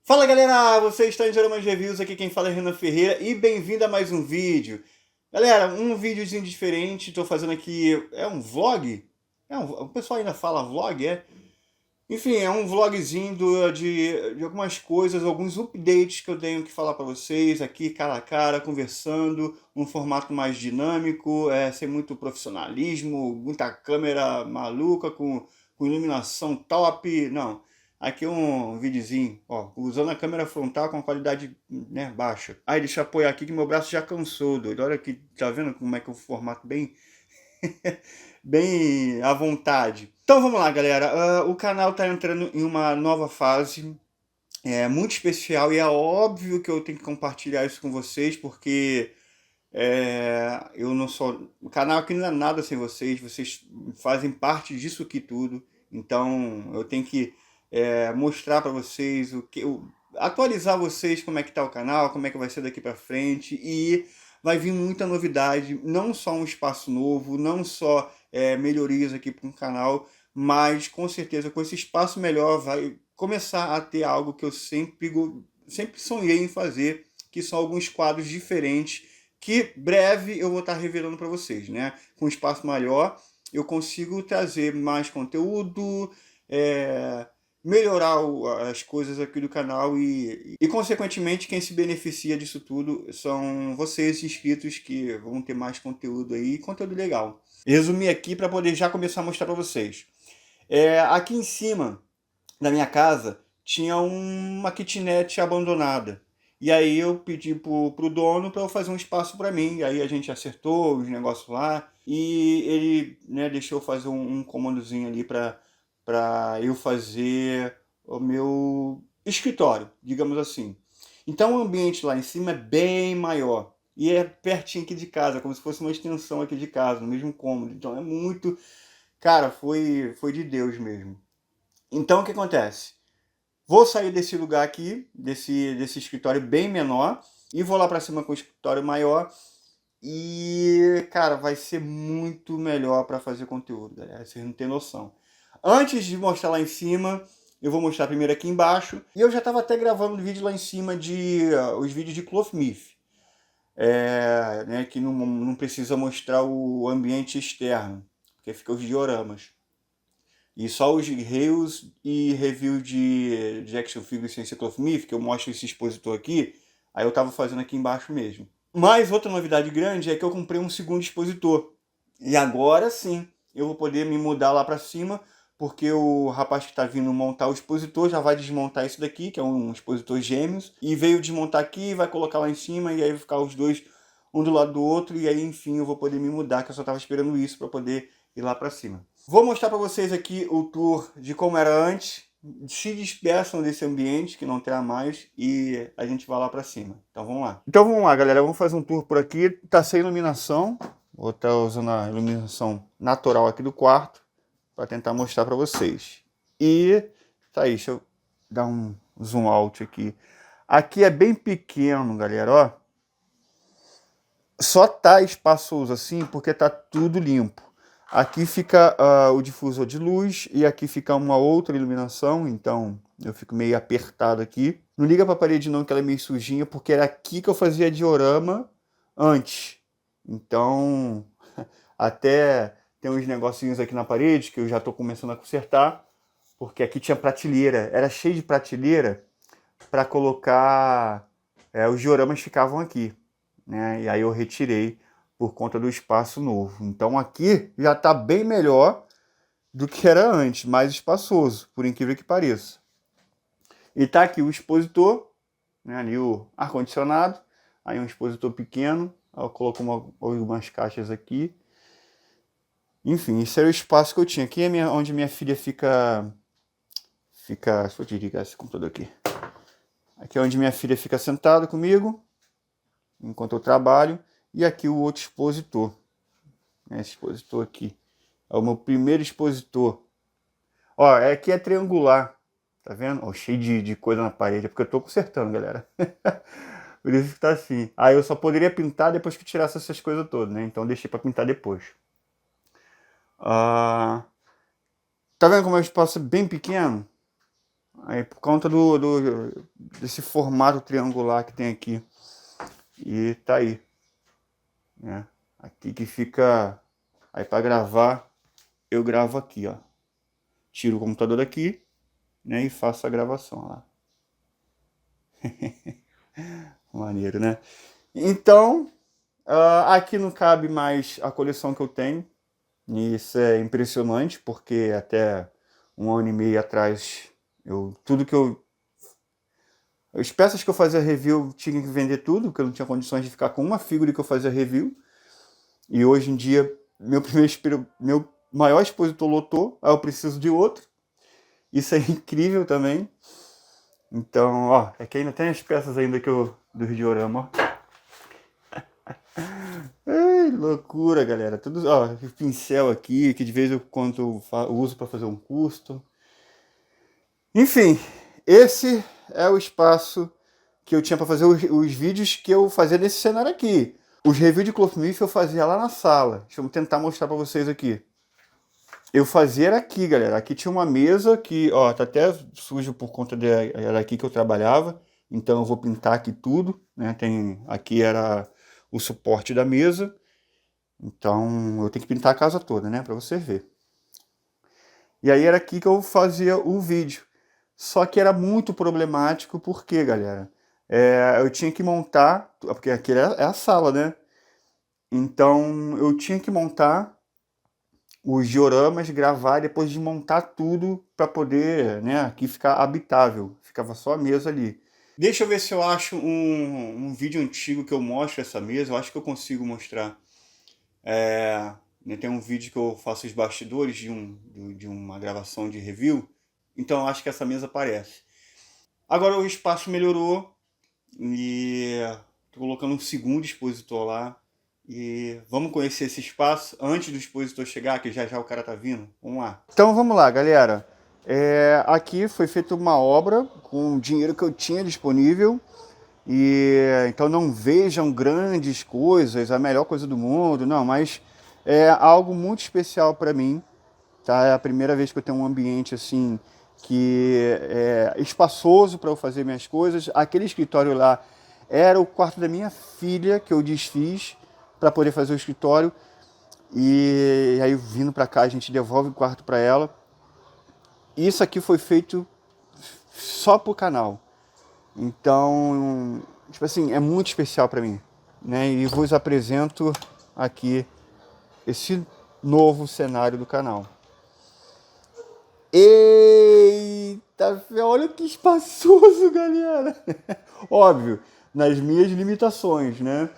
Fala galera, você está em Dioramas Reviews, aqui quem fala é Renan Ferreira e bem-vindo a mais um vídeo. Galera, um videozinho diferente, estou fazendo aqui, é um vlog? O pessoal ainda fala vlog, é? Enfim, é um vlogzinho de algumas coisas, alguns updates que eu tenho que falar para vocês aqui, cara a cara, conversando, um formato mais dinâmico, sem muito profissionalismo, muita câmera maluca, com iluminação top, não. Aqui um videozinho, ó, usando a câmera frontal com a qualidade, né, baixa. Aí, deixa eu apoiar aqui que meu braço já cansou, doido. Olha aqui, tá vendo como é que é o formato bem bem à vontade. Então vamos lá, galera. O canal está entrando em uma nova fase, muito especial, e é óbvio que eu tenho que compartilhar isso com vocês, porque eu não sou. O canal aqui não é nada sem vocês, vocês fazem parte disso aqui tudo. Então eu tenho que mostrar para vocês atualizar vocês como é que tá o canal, como é que vai ser daqui para frente, e vai vir muita novidade, não só um espaço novo, não só melhorias aqui para o canal, mas com certeza com esse espaço melhor vai começar a ter algo que eu sempre sonhei em fazer, que são alguns quadros diferentes que breve eu vou estar revelando para vocês, né? Com um espaço maior eu consigo trazer mais conteúdo, melhorar as coisas aqui do canal e consequentemente quem se beneficia disso tudo são vocês inscritos que vão ter mais conteúdo aí, conteúdo legal. Resumi aqui para poder já começar a mostrar para vocês. Aqui em cima da minha casa tinha uma kitnet abandonada. E aí eu pedi pro dono para eu fazer um espaço para mim. E aí a gente acertou os negócios lá e ele, né, deixou eu fazer um comandozinho ali para eu fazer o meu escritório, digamos assim. Então o ambiente lá em cima é bem maior. E é pertinho aqui de casa, como se fosse uma extensão aqui de casa, no mesmo cômodo. Então é muito. Cara, foi de Deus mesmo. Então o que acontece? Vou sair desse lugar aqui, desse escritório bem menor, e vou lá para cima com o escritório maior. E, cara, vai ser muito melhor para fazer conteúdo, galera. Vocês não têm noção. Antes de mostrar lá em cima, eu vou mostrar primeiro aqui embaixo. E eu já estava até gravando vídeo lá em cima os vídeos de Clothmith. Né, que não precisa mostrar o ambiente externo, porque fica os dioramas. E só os reels e review de action figures sem ser Clothmith, que eu mostro esse expositor aqui, aí eu tava fazendo aqui embaixo mesmo. Mas outra novidade grande é que eu comprei um segundo expositor. E agora sim, eu vou poder me mudar lá para cima, porque o rapaz que está vindo montar o expositor já vai desmontar esse daqui, que é um expositor gêmeos, e veio desmontar aqui, vai colocar lá em cima, e aí vai ficar os dois um do lado do outro, e aí enfim eu vou poder me mudar, que eu só estava esperando isso para poder ir lá para cima. Vou mostrar para vocês aqui o tour de como era antes. Se despeçam desse ambiente que não terá mais e a gente vai lá para cima. Então vamos lá. Então vamos lá, galera. Vamos fazer um tour por aqui. Tá sem iluminação. Vou estar usando a iluminação natural aqui do quarto para tentar mostrar para vocês. E tá aí, deixa eu dar um zoom out aqui. Aqui é bem pequeno, galera, ó. Só tá espaçoso assim porque tá tudo limpo. Aqui fica o difusor de luz e aqui fica uma outra iluminação, então eu fico meio apertado aqui. Não liga para a parede não, que ela é meio sujinha, porque era aqui que eu fazia diorama antes. Então, até tem uns negocinhos aqui na parede que eu já estou começando a consertar, porque aqui tinha prateleira, era cheio de prateleira para colocar... os dioramas ficavam aqui, né? E aí eu retirei por conta do espaço novo. Então aqui já está bem melhor do que era antes, mais espaçoso, por incrível que pareça. E tá aqui o expositor, né, ali o ar-condicionado, aí um expositor pequeno, eu coloco algumas caixas aqui. Enfim, esse era o espaço que eu tinha. Aqui é onde minha filha fica... Deixa eu desligar esse computador aqui. Aqui é onde minha filha fica sentada comigo, enquanto eu trabalho. E aqui o outro expositor. Esse expositor aqui é o meu primeiro expositor. Ó, aqui é triangular, tá vendo? Ó, cheio de coisa na parede, é porque eu tô consertando, galera. Por isso que tá assim. Aí eu só poderia pintar depois que tirasse essas coisas todas, né? Então deixei pra pintar depois. Tá vendo como é um espaço bem pequeno? Aí por conta desse formato triangular que tem aqui. E tá aí, né? Aqui que fica... Aí para gravar, eu gravo aqui, ó. Tiro o computador daqui, né? E faço a gravação lá. Maneiro, né? Então, aqui não cabe mais a coleção que eu tenho. E isso é impressionante, porque até 1 ano e meio atrás, tudo que as peças que eu fazia review, eu tinha que vender tudo, porque eu não tinha condições de ficar com uma figura que eu fazia review. E hoje em dia, meu maior expositor lotou, aí eu preciso de outro. Isso é incrível também. Então, ó, aqui ainda tem as peças ainda do diorama, ó. Ai, loucura, galera. Tudo, ó, pincel aqui, que de vez em quando eu uso para fazer um custo. Enfim, esse é o espaço que eu tinha para fazer os vídeos que eu fazia nesse cenário aqui. Os reviews de Clothmith eu fazia lá na sala. Deixa eu tentar mostrar para vocês aqui. Eu fazia era aqui, galera. Aqui tinha uma mesa que, ó, tá até sujo por conta era aqui que eu trabalhava. Então eu vou pintar aqui tudo, né? Aqui era o suporte da mesa. Então eu tenho que pintar a casa toda, né? Para você ver. E aí era aqui que eu fazia o vídeo. Só que era muito problemático, porque, galera, eu tinha que montar, porque aqui é a sala, né? Então eu tinha que montar os dioramas, gravar, depois de montar tudo para poder, né, aqui ficar habitável. Ficava só a mesa ali. Deixa eu ver se eu acho um vídeo antigo que eu mostro essa mesa. Eu acho que eu consigo mostrar. Tem um vídeo que eu faço os bastidores de uma gravação de review. Então eu acho que essa mesa aparece. Agora o espaço melhorou e tô colocando um segundo expositor lá. E vamos conhecer esse espaço antes do expositor chegar, que já o cara tá vindo. Vamos lá. Então vamos lá, galera. Aqui foi feita uma obra com o dinheiro que eu tinha disponível. E então não vejam grandes coisas, a melhor coisa do mundo, não, mas é algo muito especial para mim, tá? É a primeira vez que eu tenho um ambiente assim que é espaçoso para eu fazer minhas coisas. Aquele escritório lá era o quarto da minha filha que eu desfiz para poder fazer o escritório. E aí vindo para cá a gente devolve o quarto para ela. Isso aqui foi feito só pro canal. Então, tipo assim, é muito especial para mim, né? E vos apresento aqui esse novo cenário do canal. Eita, olha que espaçoso, galera! Óbvio, nas minhas limitações, né?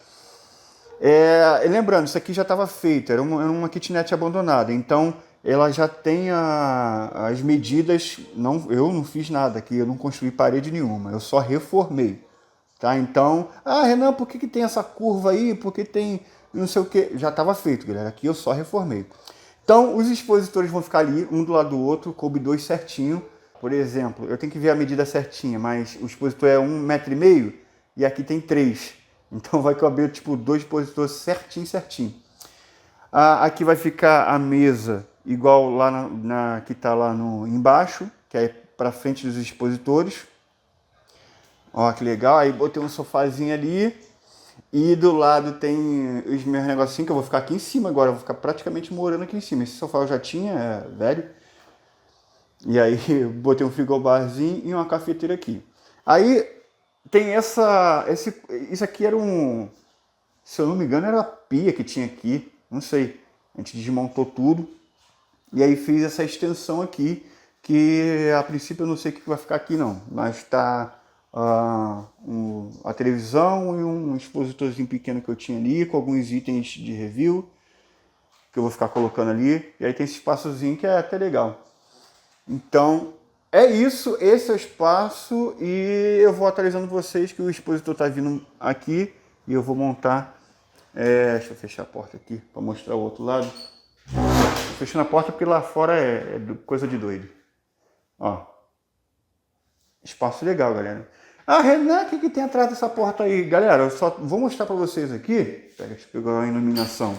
Lembrando, isso aqui já estava feito, era uma kitnet abandonada, então ela já tem as medidas. Eu não fiz nada aqui, eu não construí parede nenhuma, eu só reformei, tá? Então, Renan, por que tem essa curva aí? Por que tem não sei o que? Já estava feito, galera, aqui eu só reformei. Então, os expositores vão ficar ali, um do lado do outro, coube 2 certinho. Por exemplo, eu tenho que ver a medida certinha, mas o expositor é 1,5 m e aqui tem 3. Então vai caber tipo 2 expositores certinho. Aqui vai ficar a mesa igual lá que está lá embaixo, que é para frente dos expositores. Ó, que legal. Aí botei um sofazinho ali. E do lado tem os meus negocinhos, que eu vou ficar aqui em cima agora. Eu vou ficar praticamente morando aqui em cima. Esse sofá eu já tinha, velho. E aí eu botei um frigobarzinho e uma cafeteira aqui. Aí tem isso aqui era se eu não me engano, era a pia que tinha aqui. Não sei. A gente desmontou tudo. E aí fiz essa extensão aqui, que a princípio eu não sei o que vai ficar aqui não. Mas tá a televisão e um expositorzinho pequeno que eu tinha ali, com alguns itens de review, que eu vou ficar colocando ali. E aí tem esse espaçozinho que é até legal. Então, é isso, esse é o espaço, e eu vou atualizando vocês que o expositor está vindo aqui e eu vou montar. Deixa eu fechar a porta aqui para mostrar o outro lado. Fechando a porta porque lá fora é coisa de doido. Ó, espaço legal, galera. Renan, o que tem atrás dessa porta aí? Galera, eu só vou mostrar para vocês aqui. Deixa eu pegar a iluminação.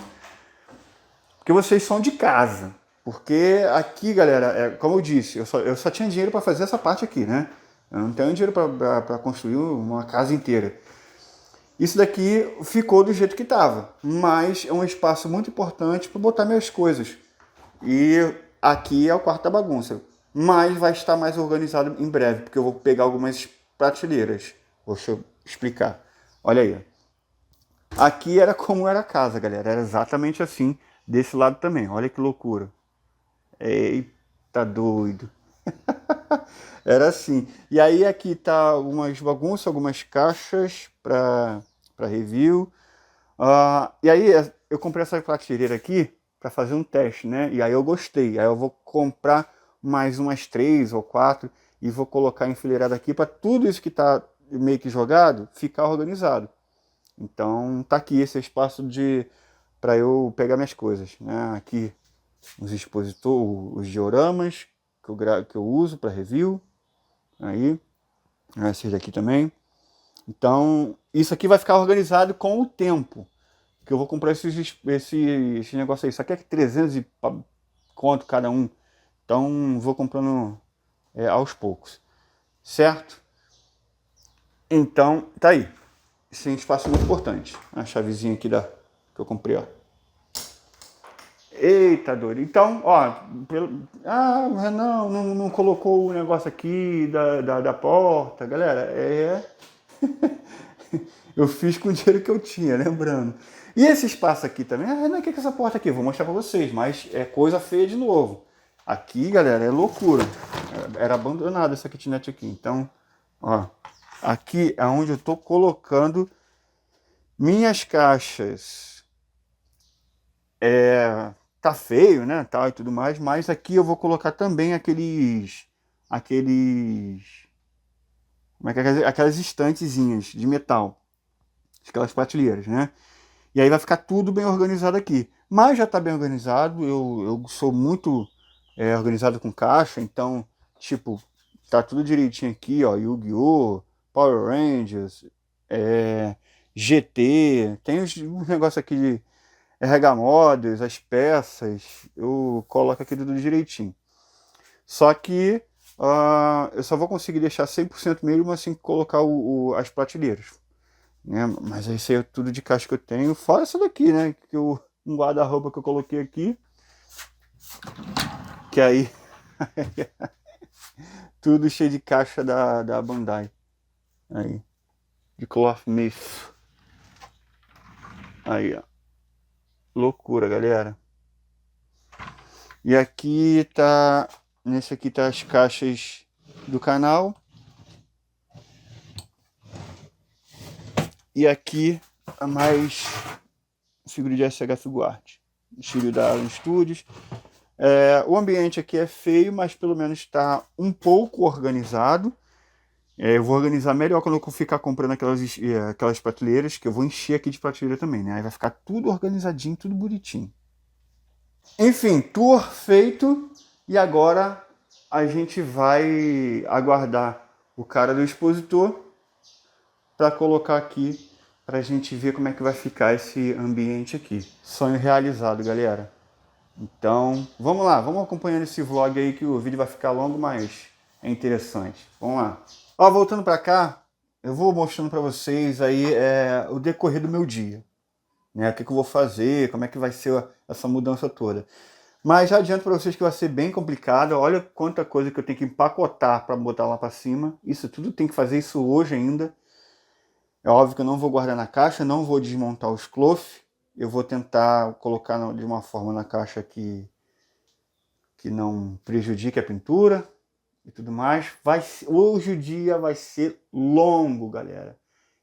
Porque vocês são de casa. Porque aqui, galera, como eu disse, eu só tinha dinheiro para fazer essa parte aqui, né? Eu não tenho dinheiro para construir uma casa inteira. Isso daqui ficou do jeito que estava, mas é um espaço muito importante para botar minhas coisas. E aqui é o quarto da bagunça, mas vai estar mais organizado em breve, porque eu vou pegar algumas prateleiras. Deixa eu explicar. Olha aí. Aqui era como era a casa, galera. Era exatamente assim, desse lado também. Olha que loucura. Eita doido. Era assim. E aí aqui tá algumas bagunças, algumas caixas para review. E aí eu comprei essa prateleira aqui para fazer um teste, né? E aí eu gostei. Aí eu vou comprar mais umas 3 ou 4 e vou colocar enfileirado aqui para tudo isso que tá meio que jogado ficar organizado. Então tá aqui esse espaço para eu pegar minhas coisas, né? Aqui os expositores, os dioramas que eu uso para review. Aí, esses daqui também. Então, isso aqui vai ficar organizado com o tempo. Que eu vou comprar esse negócio aí. Isso aqui é 300 e conto cada um. Então, vou comprando aos poucos. Certo? Então, tá aí. Esse é um espaço muito importante. A chavezinha aqui que eu comprei, ó. Eita, doido. Então, ó, o Renan não colocou o negócio aqui da porta. Galera, eu fiz com o dinheiro que eu tinha, lembrando. E esse espaço aqui também, Renan, o que é essa porta aqui? Eu vou mostrar pra vocês, mas é coisa feia de novo. Aqui, galera, é loucura. Era abandonada essa kitnet aqui. Então, ó, aqui é onde eu tô colocando minhas caixas. Tá feio, né, tal e tudo mais, mas aqui eu vou colocar também aqueles como é que é? Aquelas estantezinhas de metal, aquelas prateleiras, né? E aí vai ficar tudo bem organizado aqui. Mas já está bem organizado, eu sou muito organizado com caixa, então, tipo, tá tudo direitinho aqui, ó, Yu-Gi-Oh!, Power Rangers, GT, tem uns negócios aqui de RH-Mods, as peças, eu coloco aqui tudo direitinho. Só que eu só vou conseguir deixar 100% mesmo assim que colocar as prateleiras. Né? Mas isso aí é tudo de caixa que eu tenho. Fora essa daqui, né? Um guarda-roupa que eu coloquei aqui. Que aí... tudo cheio de caixa da Bandai. Aí. De Cloth Myth. Aí, ó. Loucura, galera. E aqui tá... Nesse aqui tá as caixas do canal. E aqui a mais figura de SH Figuarte. Estilo da Alan Studios. O ambiente aqui é feio, mas pelo menos está um pouco organizado. Eu vou organizar melhor quando eu ficar comprando aquelas prateleiras, que eu vou encher aqui de prateleira também, né? Aí vai ficar tudo organizadinho, tudo bonitinho. Enfim, tour feito. E agora a gente vai aguardar o cara do expositor para colocar aqui para a gente ver como é que vai ficar esse ambiente aqui. Sonho realizado, galera. Então, vamos lá, vamos acompanhando esse vlog aí que o vídeo vai ficar longo, mas é interessante. Vamos lá. Ó, voltando para cá, eu vou mostrando para vocês aí o decorrer do meu dia. Né? O que eu vou fazer, como é que vai ser essa mudança toda. Mas já adianto para vocês que vai ser bem complicado. Olha quanta coisa que eu tenho que empacotar para botar lá para cima. Isso tudo tem que fazer isso hoje ainda. É óbvio que eu não vou guardar na caixa, não vou desmontar os cloth. Eu vou tentar colocar de uma forma na caixa que não prejudique a pintura e tudo mais. Hoje o dia vai ser longo, galera.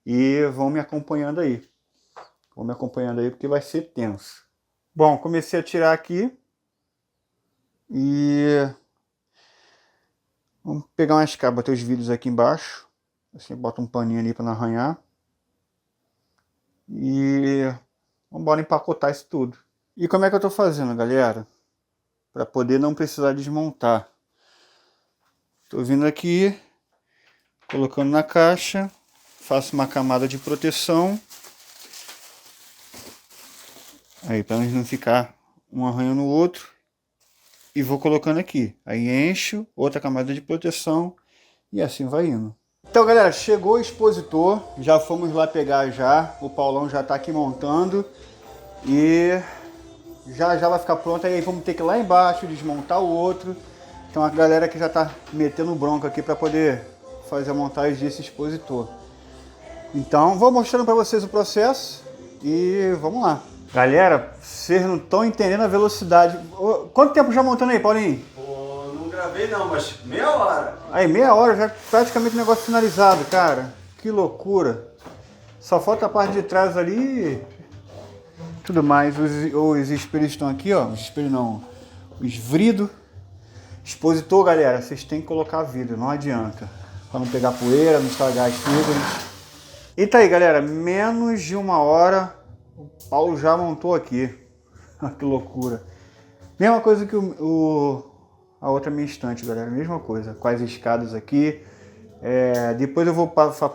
E vão me acompanhando aí. Vão me acompanhando aí porque vai ser tenso. Bom, comecei a tirar aqui. E vamos pegar uma escada, bater os vidros aqui embaixo. Assim, bota um paninho ali para não arranhar. E vamos embora empacotar isso tudo. E como é que eu tô fazendo, galera? Para poder não precisar desmontar. Tô vindo aqui, colocando na caixa, faço uma camada de proteção. Aí, para não ficar um arranhando o outro. e vou colocando aqui. Aí encho, outra camada de proteção e assim vai indo. Então, galera, chegou o expositor, já fomos lá pegar já, o Paulão já tá aqui montando e já vai ficar pronto. Aí vamos ter que ir lá embaixo desmontar o outro. Então a galera que já tá metendo bronca aqui para poder fazer a montagem desse expositor. Então vou mostrando para vocês o processo e vamos lá. Galera, vocês não estão entendendo a velocidade. Quanto tempo já montando aí, Paulinho? Pô, não gravei não, mas meia hora. Aí, meia hora, já praticamente o negócio finalizado, cara. Que loucura. Só falta a parte de trás ali. Tudo mais. Os espelhos estão aqui, ó. Os espelhos não. Os vidros. Expositor, galera, vocês têm que colocar vidro, não adianta. Pra não pegar poeira, não estragar as fibras. E tá aí, galera. Menos de uma hora, o Paulo já montou aqui. Que loucura. Mesma coisa que a outra minha estante, galera. Mesma coisa. Com as escadas aqui. Depois eu vou passar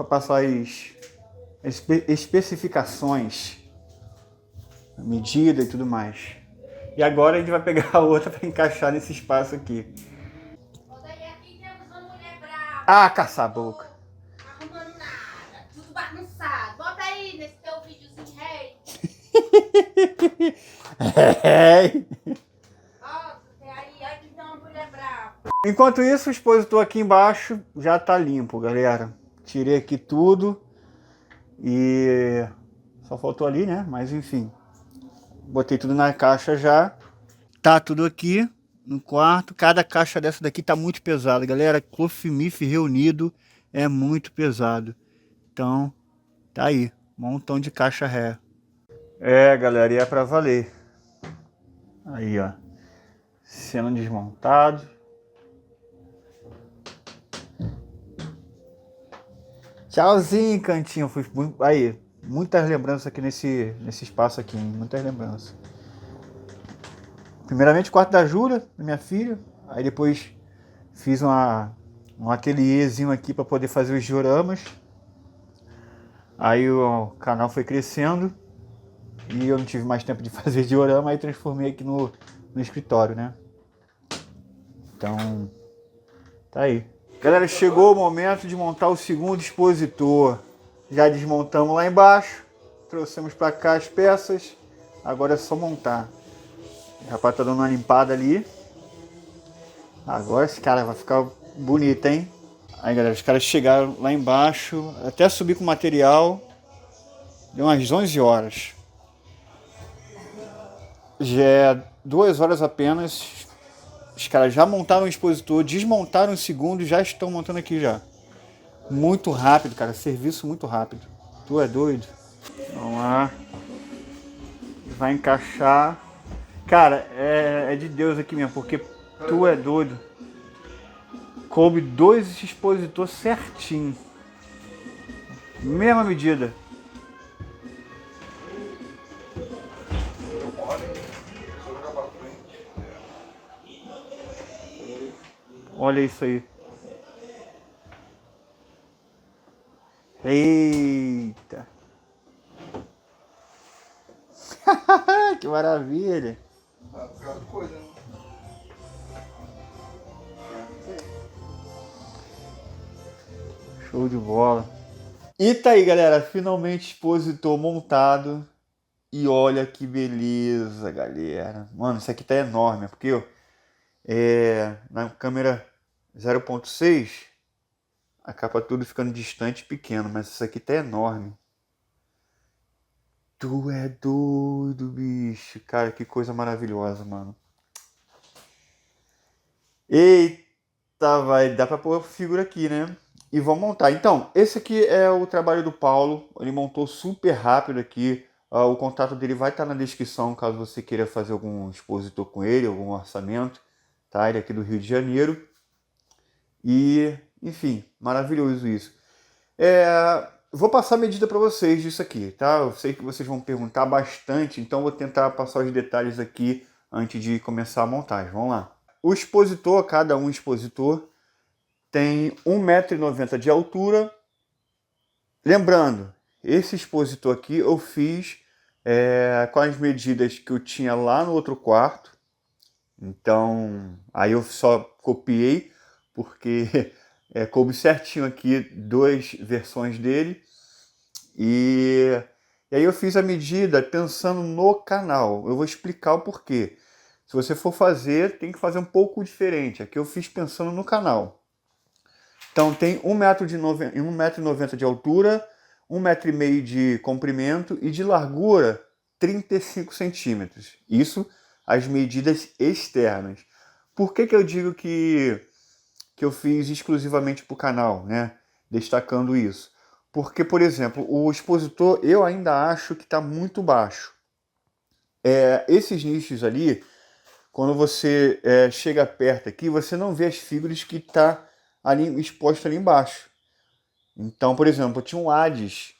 as especificações, a medida e tudo mais. E agora a gente vai pegar a outra para encaixar nesse espaço aqui. Aqui temos uma mulher brava. Ah, caça a boca. Arrumando nada, tudo bagunçado. Bota aí nesse teu videozinho, rei. Nossa, aí, aqui tem uma mulher brava. Enquanto isso, o expositor aqui embaixo já tá limpo, galera. Tirei aqui tudo e só faltou ali, né? Mas enfim, botei tudo na caixa já. Tá tudo aqui no quarto. Cada caixa dessa daqui tá muito pesada, galera. Clofimif reunido é muito pesado. Então, tá aí, montão de caixa ré. Galera, e é pra valer. Aí, ó, sendo desmontado. Tchauzinho, cantinho. Aí, muitas lembranças aqui nesse espaço aqui, hein? Muitas lembranças. Primeiramente o quarto da Júlia, da minha filha. Aí depois fiz um ateliêzinho aqui para poder fazer os dioramas. Aí o canal foi crescendo e eu não tive mais tempo de fazer diorama, aí transformei aqui no escritório, né? Então, tá aí. Galera, chegou o momento de montar o segundo expositor. Já desmontamos lá embaixo, trouxemos para cá as peças, agora é só montar. O rapaz tá dando uma limpada ali. Agora esse cara vai ficar bonito, hein? Aí, galera, os caras chegaram lá embaixo, até subir com o material, deu umas 11 horas. Já é 2 horas apenas. Os caras já montaram o expositor, desmontaram o segundo e já estão montando aqui já. Muito rápido, cara. Serviço muito rápido. Tu é doido? Vamos lá. Vai encaixar. Cara, é de Deus aqui mesmo, porque tu é doido. Coube 2 expositores certinho. Mesma medida. Olha isso aí. Eita. Que maravilha. Coisa, né? Show de bola. E tá aí, galera. Finalmente expositor montado. E olha que beleza, galera. Mano, isso aqui tá enorme. Porque ó, na câmera 0.6 a capa tudo ficando distante e pequeno. Mas isso aqui tá enorme. Tu é doido, bicho. Cara, que coisa maravilhosa, mano. Eita, vai dar pra pôr a figura aqui, né? E vamos montar. Então, esse aqui é o trabalho do Paulo. Ele montou super rápido aqui. O contato dele vai estar na descrição, caso você queira fazer algum expositor com ele, algum orçamento. Tá? Ele é aqui do Rio de Janeiro. E, enfim, maravilhoso isso. Vou passar a medida para vocês disso aqui, tá? Eu sei que vocês vão perguntar bastante, então vou tentar passar os detalhes aqui antes de começar a montagem. Vamos lá. O expositor, cada um expositor, tem 1,90 m de altura. Lembrando, esse expositor aqui eu fiz com as medidas que eu tinha lá no outro quarto. Então, aí eu só copiei, porque coube certinho aqui 2 versões dele. E aí eu fiz a medida pensando no canal. Eu vou explicar o porquê. Se você for fazer, tem que fazer um pouco diferente. Aqui eu fiz pensando no canal. Então tem 1,90 m de altura, 1,5 m de comprimento e de largura 35 centímetros. Isso as medidas externas. Por que eu digo que eu fiz exclusivamente para o canal, né? Destacando isso. Porque, por exemplo, o expositor eu ainda acho que está muito baixo. Esses nichos ali, quando você chega perto aqui, você não vê as figuras que está ali exposto ali embaixo. Então, por exemplo, eu tinha um Hades,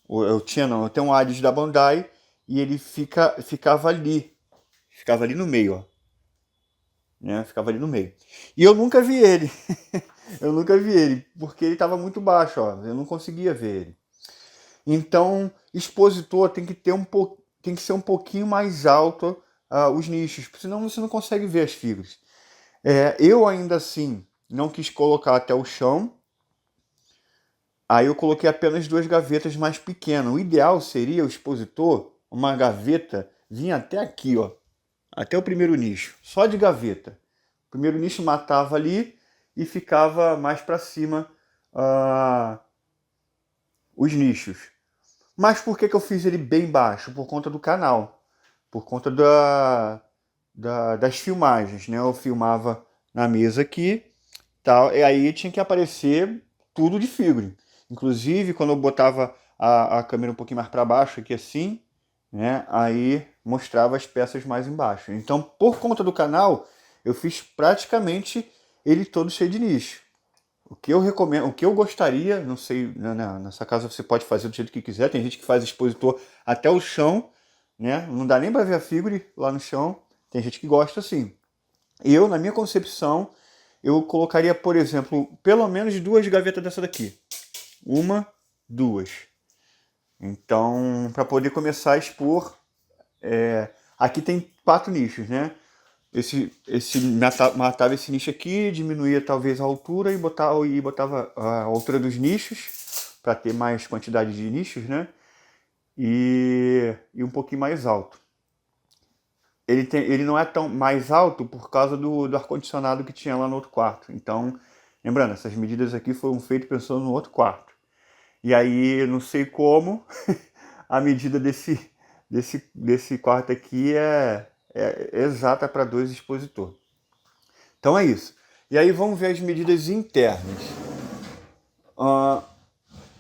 eu tenho um Hades da Bandai e ele ficava ali no meio, ó. Né? Ficava ali no meio. E eu nunca vi ele. Eu nunca vi ele, porque ele estava muito baixo, ó. Eu não conseguia ver ele. Então, expositor tem que ser um pouquinho mais alto os nichos, senão você não consegue ver as figuras. Eu ainda assim não quis colocar até o chão. Aí eu coloquei apenas 2 gavetas mais pequenas. O ideal seria o expositor, uma gaveta, vinha até aqui, ó. Até o primeiro nicho, só de gaveta. O primeiro nicho matava ali e ficava mais para cima os nichos. Mas por que eu fiz ele bem baixo? Por conta do canal. Por conta das filmagens, né? Eu filmava na mesa aqui, tal, e aí tinha que aparecer tudo de figure. Inclusive, quando eu botava a câmera um pouquinho mais para baixo, aqui assim, né? Aí mostrava as peças mais embaixo. Então, por conta do canal, eu fiz praticamente ele todo cheio de nicho. O que eu recomendo, o que eu gostaria, não sei, nessa casa você pode fazer do jeito que quiser. Tem gente que faz expositor até o chão, né? Não dá nem para ver a figure lá no chão. Tem gente que gosta assim. Eu, na minha concepção, eu colocaria, por exemplo, pelo menos 2 gavetas dessa daqui. 1, 2. Então, para poder começar a expor, aqui tem 4 nichos, né? Matava esse nicho aqui, diminuía talvez a altura e botava a altura dos nichos para ter mais quantidade de nichos, né? E um pouquinho mais alto. Ele não é tão mais alto por causa do ar-condicionado que tinha lá no outro quarto. Então, lembrando, essas medidas aqui foram feitas pensando no outro quarto. E aí, não sei como, a medida desse quarto aqui é exata para 2 expositores. Então é isso. E aí vamos ver as medidas internas.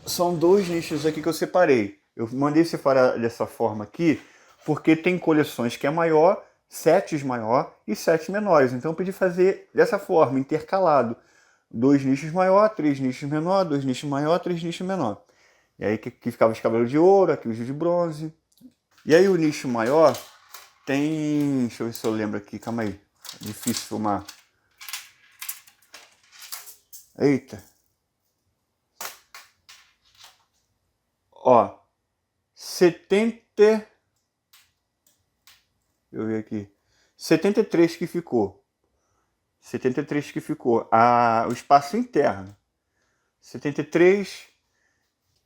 São 2 nichos aqui que eu separei. Eu mandei separar dessa forma aqui, porque tem coleções que é maior, sets maior e sets menores. Então eu pedi fazer dessa forma, intercalado. 2 nichos maior, 3 nichos menor, 2 nichos maior, 3 nichos menor. E aí que ficava os cabelos de ouro, aqui os de bronze. E aí o nicho maior tem... Deixa eu ver se eu lembro aqui, calma aí. É difícil filmar. Eita. Ó. 70... Deixa eu ver aqui. 73 que ficou. 73 que ficou. O espaço interno. 73.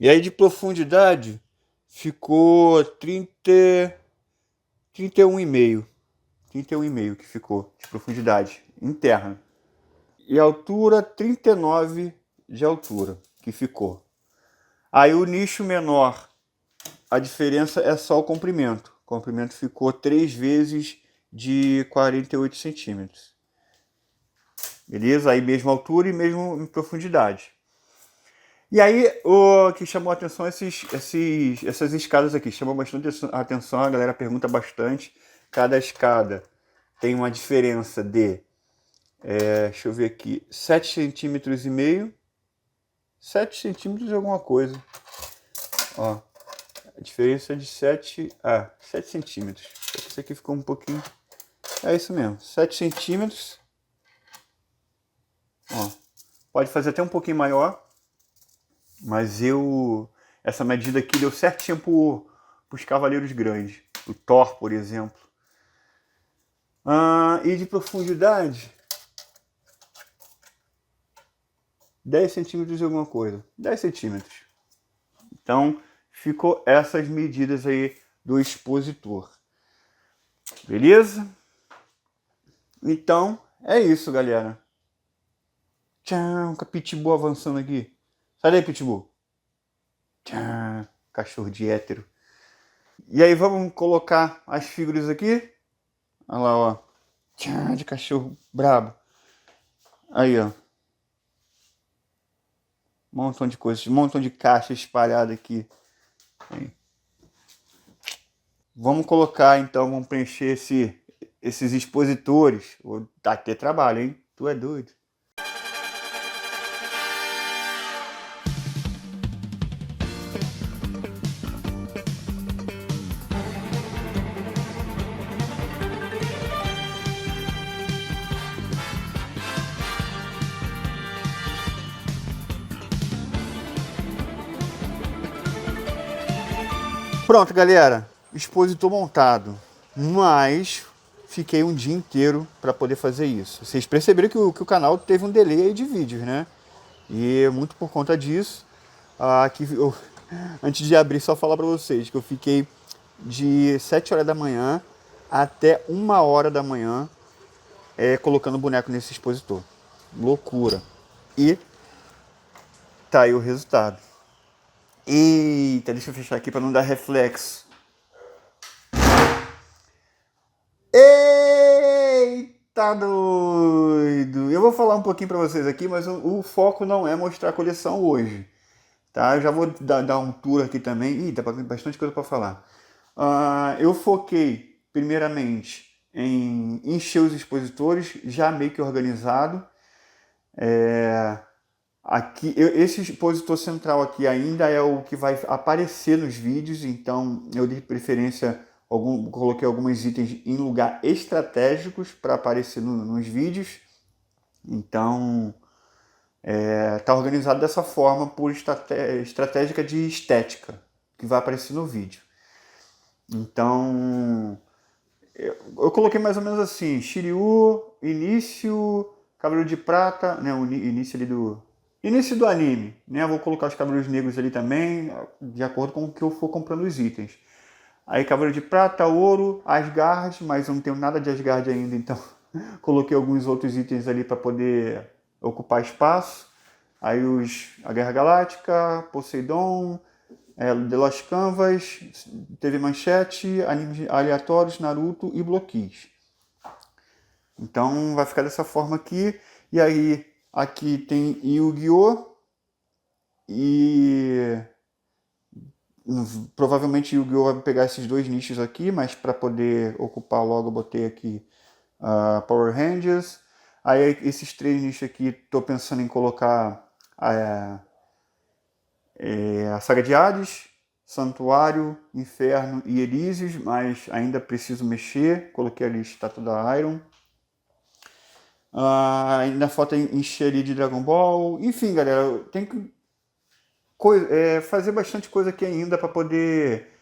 E aí de profundidade ficou 31,5. 31,5 que ficou de profundidade interna. E a altura, 39 de altura que ficou. Aí o nicho menor, a diferença é só o comprimento. O comprimento ficou 3 vezes de 48 centímetros. Beleza? Aí mesma altura e mesmo profundidade. E aí, o que chamou a atenção essas escadas aqui. Chamou bastante atenção, a galera pergunta bastante. Cada escada tem uma diferença de, deixa eu ver aqui, 7,5 centímetros. 7 centímetros e alguma coisa. Ó, a diferença é de 7 centímetros. Esse aqui ficou um pouquinho... É isso mesmo, 7 centímetros. Ó, pode fazer até um pouquinho maior. Mas essa medida aqui deu certinho para os cavaleiros grandes. O Thor, por exemplo. E de profundidade, 10 centímetros e alguma coisa. 10 centímetros. Então, ficou essas medidas aí do expositor. Beleza? Então, é isso, galera. Tchau, com a Pitbull avançando aqui. Sai daí, Pitbull. Tchau, cachorro de hétero. E aí, vamos colocar as figuras aqui. Olha lá, ó. Tchau, de cachorro brabo. Aí, ó. Um montão de coisas, um montão de caixa espalhada aqui. Aí. Vamos colocar, então, vamos preencher esses expositores. Vou dar até trabalho, hein? Tu é doido. Pronto, galera. Expositor montado. Mas fiquei um dia inteiro para poder fazer isso. Vocês perceberam que o canal teve um delay aí de vídeos, né? E muito por conta disso, antes de abrir, só falar para vocês que eu fiquei de 7 horas da manhã até 1 hora da manhã colocando boneco nesse expositor. Loucura. E tá aí o resultado. Eita, deixa eu fechar aqui para não dar reflexo. Eita doido! Eu vou falar um pouquinho para vocês aqui, mas o foco não é mostrar a coleção hoje. Tá? Eu já vou dar um tour aqui também. Ih, tá bastante coisa para falar. Eu foquei, primeiramente, em encher os expositores, já meio que organizado. Aqui, esse expositor central aqui ainda é o que vai aparecer nos vídeos, então eu dei preferência, coloquei alguns itens em lugar estratégicos para aparecer nos vídeos. Então, tá organizado dessa forma por estratégica de estética, que vai aparecer no vídeo. Então, eu coloquei mais ou menos assim, Shiryu, início, Cavaleiro de Prata, né, o início ali do anime, né? Vou colocar os Cavaleiros Negros ali também, de acordo com o que eu for comprando os itens. Aí Cavaleiro de Prata, Ouro, Asgard, mas eu não tenho nada de Asgard ainda, então coloquei alguns outros itens ali para poder ocupar espaço. Aí a Guerra Galáctica, Poseidon, The Lost Canvas, TV Manchete, animes aleatórios, Naruto e bloquis. Então vai ficar dessa forma aqui. E aí aqui tem Yu-Gi-Oh! E provavelmente Yu-Gi-Oh! Vai pegar esses dois nichos aqui, mas para poder ocupar logo eu botei aqui Power Rangers. Aí esses 3 nichos aqui estou pensando em colocar a Saga de Hades, Santuário, Inferno e Elísios, mas ainda preciso mexer. Coloquei ali a estátua da Iron. Ainda falta encher ali de Dragon Ball. Enfim, galera, eu tenho que fazer bastante coisa aqui ainda para poder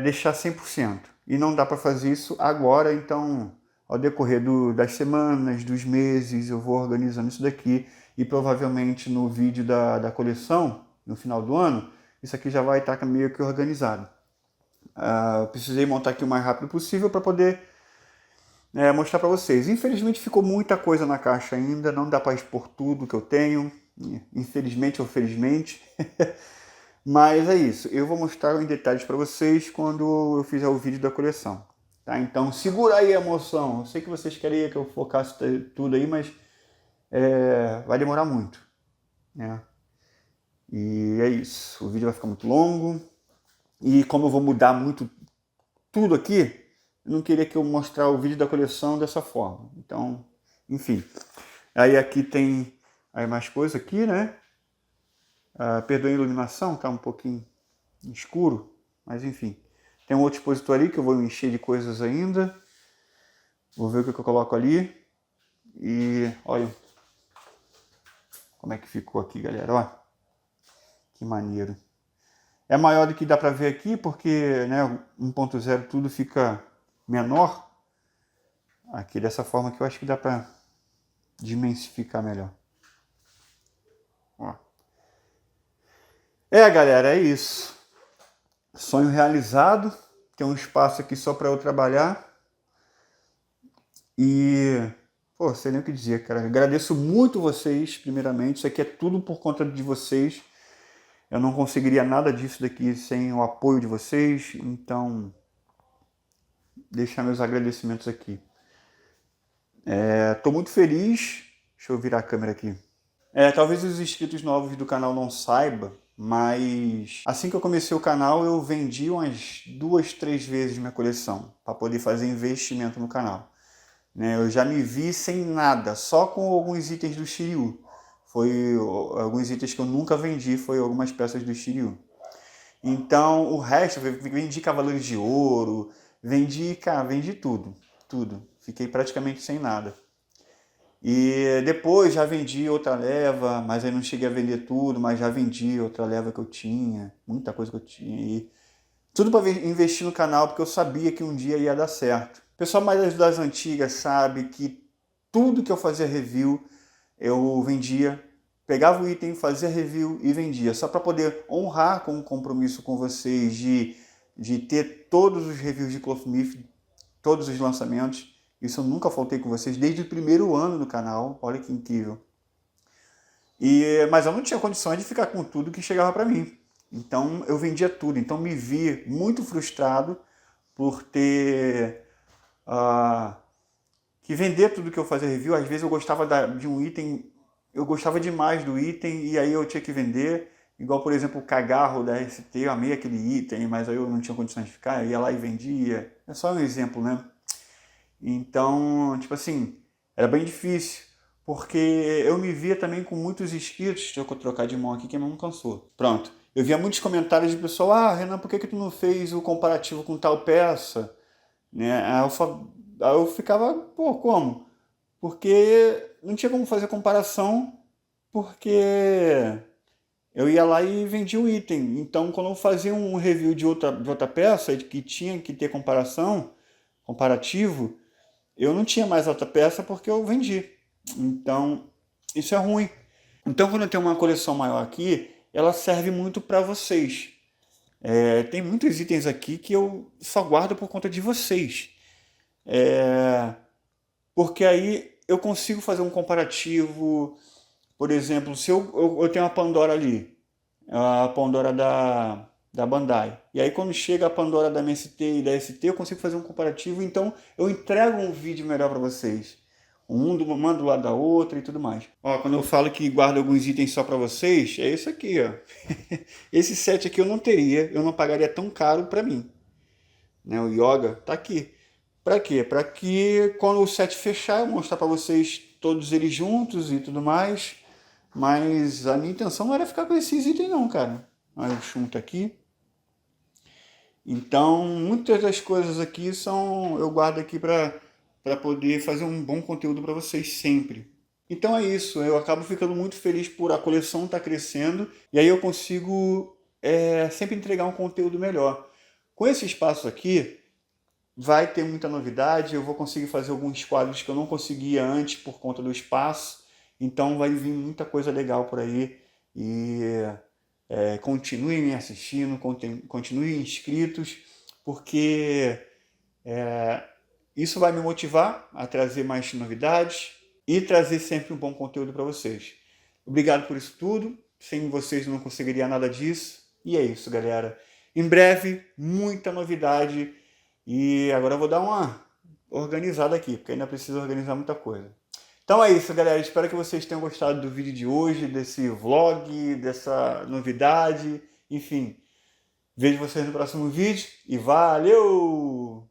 deixar 100%. E não dá para fazer isso agora, então ao decorrer das semanas, dos meses, eu vou organizando isso daqui e provavelmente no vídeo da coleção, no final do ano, isso aqui já vai estar meio que organizado. Eu precisei montar aqui o mais rápido possível para poder mostrar para vocês. Infelizmente ficou muita coisa na caixa ainda, não dá para expor tudo que eu tenho, infelizmente ou felizmente. Mas é isso, eu vou mostrar em detalhes para vocês quando eu fizer o vídeo da coleção. Tá? Então segura aí a emoção, eu sei que vocês queriam que eu focasse tudo aí, mas vai demorar muito. Né? E é isso, o vídeo vai ficar muito longo. E como eu vou mudar muito tudo aqui, eu não queria que eu mostrar o vídeo da coleção dessa forma. Então, enfim. Aí aqui tem aí mais coisa aqui, né? Perdoe a iluminação, tá um pouquinho escuro, mas enfim. Tem um outro expositor ali que eu vou encher de coisas ainda. Vou ver o que eu coloco ali. E olha como é que ficou aqui, galera. Ó, que maneiro. É maior do que dá para ver aqui, porque 1.0 tudo fica menor. Aqui dessa forma que eu acho que dá para dimensificar melhor. Ó. Galera, é isso. Sonho realizado. Tem um espaço aqui só para eu trabalhar. E, sei nem o que dizer, cara. Agradeço muito vocês, primeiramente. Isso aqui é tudo por conta de vocês. Eu não conseguiria nada disso daqui sem o apoio de vocês. Então, deixar meus agradecimentos aqui. Tô muito feliz. Deixa eu virar a câmera aqui. Talvez os inscritos novos do canal não saibam, mas assim que eu comecei o canal, eu vendi umas 2, 3 vezes minha coleção para poder fazer investimento no canal. Eu já me vi sem nada, só com alguns itens do Shiryu. Foi alguns itens que eu nunca vendi, foi algumas peças do Shiryu. Então, o resto, eu vendi Cavaleiros de Ouro, vendi tudo. Fiquei praticamente sem nada. E depois já vendi outra leva, mas aí não cheguei a vender tudo, mas já vendi outra leva que eu tinha, muita coisa que eu tinha. E tudo para investir no canal, porque eu sabia que um dia ia dar certo. O pessoal mais das antigas sabe que tudo que eu fazia review, eu vendia, pegava o item, fazia review e vendia, só para poder honrar com o compromisso com vocês de ter todos os reviews de Clothmith, todos os lançamentos. Isso eu nunca faltei com vocês desde o primeiro ano do canal, olha que incrível. Mas eu não tinha condições de ficar com tudo que chegava para mim. Então eu vendia tudo, então me vi muito frustrado por ter que vender tudo que eu fazia review. Às vezes eu gostava de um item, eu gostava demais do item e aí eu tinha que vender. Igual, por exemplo, o cagarro da ST, eu amei aquele item, mas aí eu não tinha condições de ficar, eu ia lá e vendia. É só um exemplo, né? Então, tipo assim, era bem difícil, porque eu me via também com muitos inscritos. Deixa eu trocar de mão aqui que a mão não cansou. Pronto. Eu via muitos comentários de pessoal, Renan, por que tu não fez o comparativo com tal peça? Né? Aí eu ficava, como? Porque não tinha como fazer comparação, porque eu ia lá e vendia um item. Então, quando eu fazia um review de outra peça, que tinha que ter comparativo, eu não tinha mais outra peça porque eu vendi. Então, isso é ruim. Então, quando eu tenho uma coleção maior aqui, ela serve muito para vocês. Tem muitos itens aqui que eu só guardo por conta de vocês. Porque aí eu consigo fazer um comparativo. Por exemplo, se eu tenho uma Pandora ali, a Pandora da Bandai. E aí quando chega a Pandora da MST e da ST, eu consigo fazer um comparativo, então eu entrego um vídeo melhor para vocês. Um manda do lado da outra e tudo mais. Quando eu falo que guardo alguns itens só para vocês, é isso aqui, ó. Esse set aqui eu não teria, eu não pagaria tão caro para mim. Né? O Yoga tá aqui. Para quê? Para que quando o set fechar, eu mostrar para vocês todos eles juntos e tudo mais. Mas a minha intenção não era ficar com esses itens não, cara. Olha o Shun tá aqui. Então, muitas das coisas aqui eu guardo aqui para poder fazer um bom conteúdo para vocês sempre. Então é isso, eu acabo ficando muito feliz por a coleção estar crescendo e aí eu consigo sempre entregar um conteúdo melhor. Com esse espaço aqui, vai ter muita novidade, eu vou conseguir fazer alguns quadros que eu não conseguia antes por conta do espaço, então vai vir muita coisa legal por aí e continuem me assistindo, continuem inscritos, porque isso vai me motivar a trazer mais novidades e trazer sempre um bom conteúdo para vocês. Obrigado por isso tudo, sem vocês eu não conseguiria nada disso, e é isso, galera. Em breve, muita novidade, e agora eu vou dar uma organizada aqui, porque ainda preciso organizar muita coisa. Então é isso, galera. Espero que vocês tenham gostado do vídeo de hoje, desse vlog, dessa novidade. Enfim, vejo vocês no próximo vídeo e valeu!